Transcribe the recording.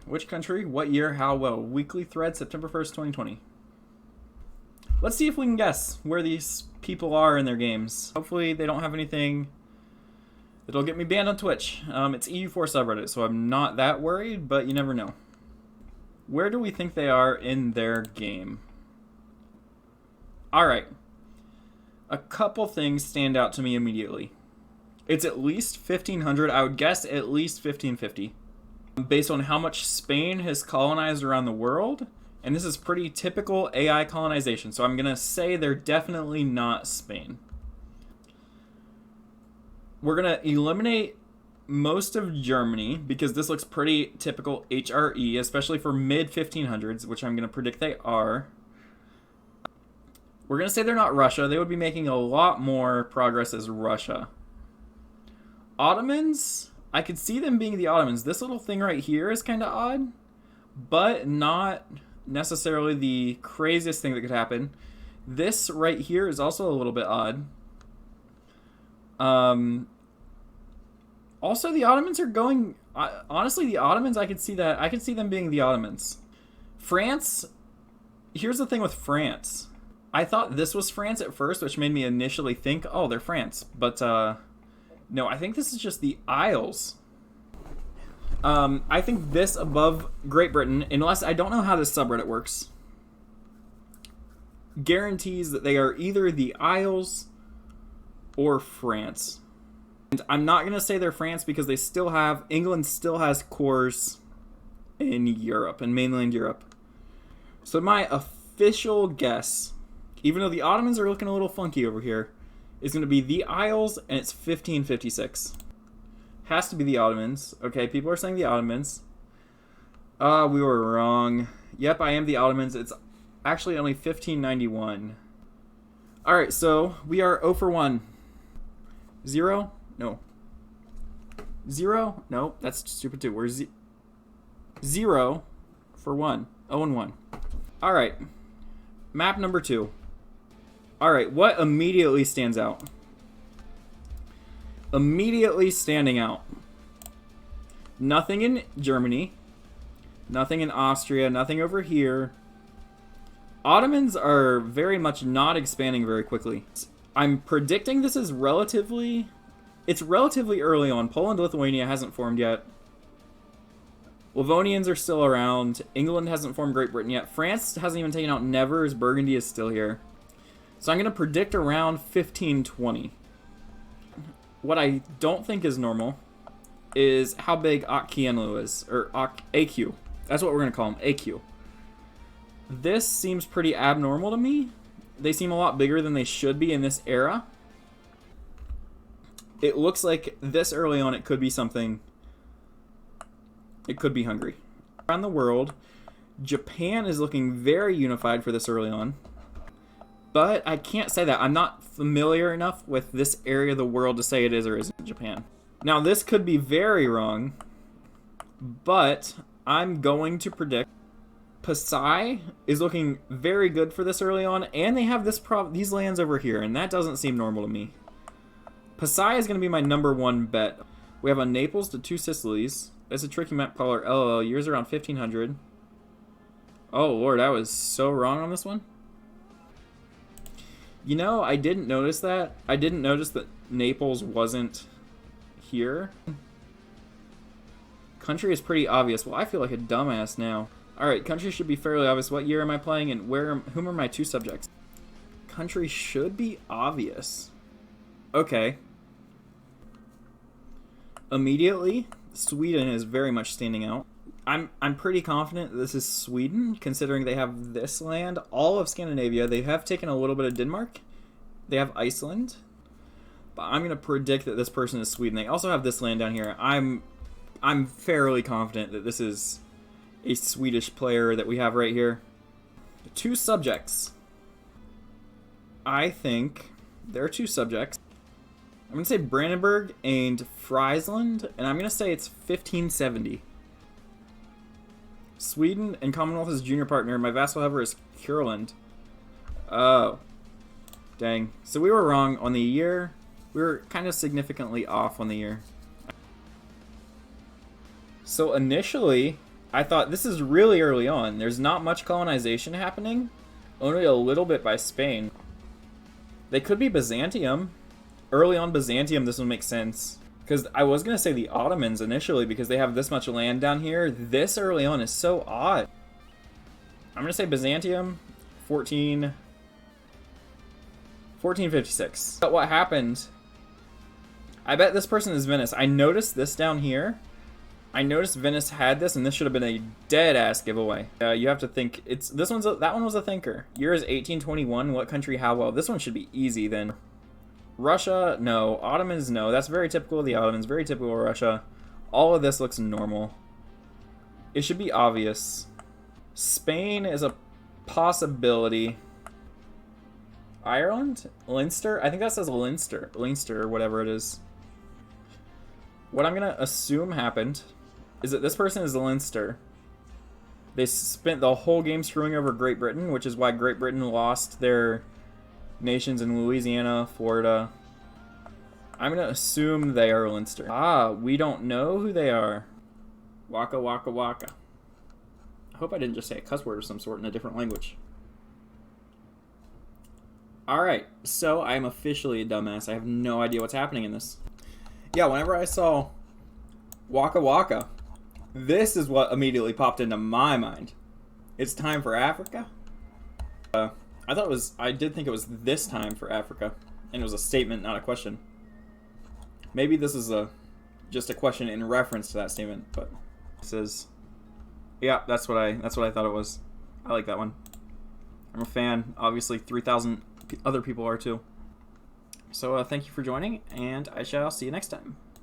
Which country? What year? How well? Weekly thread, September 1st, 2020. Let's see if we can guess where these people are in their games. Hopefully they don't have anything that'll get me banned on Twitch. It's EU4 subreddit, so I'm not that worried, but you never know. Where do we think they are in their game? Alright. A couple things stand out to me immediately. It's at least 1500. I would guess at least 1550. Based on how much Spain has colonized around the world. And this is pretty typical AI colonization. So I'm going to say they're definitely not Spain. We're going to eliminate most of Germany because this looks pretty typical HRE, especially for mid-1500s, which I'm going to predict they are. We're going to say they're not Russia. They would be making a lot more progress as Russia. Ottomans, I could see them being the Ottomans. This little thing right here is kind of odd, but not necessarily the craziest thing that could happen. This right here is also a little bit odd. Also, the Ottomans are going... honestly, the Ottomans, I could see that. I could see them being the Ottomans. France, here's the thing with France. I thought this was France at first, which made me initially think, oh, they're France. But, no, I think this is just the Isles. I think this above Great Britain, unless I don't know how this subreddit works, guarantees that they are either the Isles or France. And I'm not going to say they're France because they still have... England still has cores in Europe, in mainland Europe. So my official guess, even though the Ottomans are looking a little funky over here, is going to be the Isles, and it's 1556. Has to be the Ottomans. Okay, people are saying the Ottomans. We were wrong. Yep, I am the Ottomans. It's actually only 1591. Alright, so we are 0 for 1. 0? No. 0? No, that's stupid too. We're 0 for 1. 0 and 1. Alright. Map number 2. Alright, what immediately stands out? Immediately standing out. Nothing in Germany. Nothing in Austria. Nothing over here. Ottomans are very much not expanding very quickly. I'm predicting this is relatively... It's relatively early on. Poland, Lithuania hasn't formed yet. Livonians are still around. England hasn't formed Great Britain yet. France hasn't even taken out Nevers. Burgundy is still here. So I'm going to predict around 1520. What I don't think is normal is how big Akkienlu is, or AQ. That's what we're going to call him, AQ. This seems pretty abnormal to me. They seem a lot bigger than they should be in this era. It looks like this early on it could be something. It could be Hungary. Around the world, Japan is looking very unified for this early on. But I can't say that. I'm not familiar enough with this area of the world to say it is or isn't Japan. Now, this could be very wrong, but I'm going to predict Pasai is looking very good for this early on, and they have these lands over here, and that doesn't seem normal to me. Pasai is going to be my number one bet. We have a Naples to 2 Sicilies. That's a tricky map caller, LOL. Years around 1500. Oh, Lord, I was so wrong on this one. You know, I didn't notice that. I didn't notice that Naples wasn't here. Country is pretty obvious. Well, I feel like a dumbass now. Alright, country should be fairly obvious. What year am I playing and whom are my 2 subjects? Country should be obvious. Okay. Immediately, Sweden is very much standing out. I'm pretty confident that this is Sweden, considering they have this land, all of Scandinavia. They have taken a little bit of Denmark. They have Iceland. But I'm going to predict that this person is Sweden. They also have this land down here. I'm fairly confident that this is a Swedish player that we have right here. 2 subjects. I think there are 2 subjects. I'm going to say Brandenburg and Friesland, and I'm going to say it's 1570. Sweden and Commonwealth is junior partner. My vassal, however, is Kurland. Oh. Dang. So we were wrong on the year. We were kind of significantly off on the year. So initially, I thought this is really early on. There's not much colonization happening. Only a little bit by Spain. They could be Byzantium. Early on Byzantium, this would make sense. Because I was going to say the Ottomans initially because they have this much land down here. This early on is so odd. I'm going to say Byzantium, 1456. But what happened, I bet this person is Venice. I noticed this down here. I noticed Venice had this, and this should have been a dead-ass giveaway. You have to think, that one was a thinker. Year is 1821, what country, how well? This one should be easy then. Russia, no. Ottomans, no. That's very typical of the Ottomans, very typical of Russia. All of this looks normal. It should be obvious. Spain is a possibility. Ireland? Leinster? I think that says Leinster. Leinster, or whatever it is. What I'm going to assume happened is that this person is Leinster. They spent the whole game screwing over Great Britain, which is why Great Britain lost their nations in Louisiana, Florida. I'm going to assume they are Leinster. Ah, we don't know who they are. Waka waka waka. I hope I didn't just say a cuss word of some sort in a different language. Alright, so I'm officially a dumbass. I have no idea what's happening in this. Yeah, whenever I saw Waka Waka, this is what immediately popped into my mind. It's time for Africa? I did think it was this time for Africa, and it was a statement, not a question. Maybe this is just a question in reference to that statement, but it says, yeah, that's what I thought it was. I like that one. I'm a fan. Obviously, 3,000 other people are too. So thank you for joining, and I shall see you next time.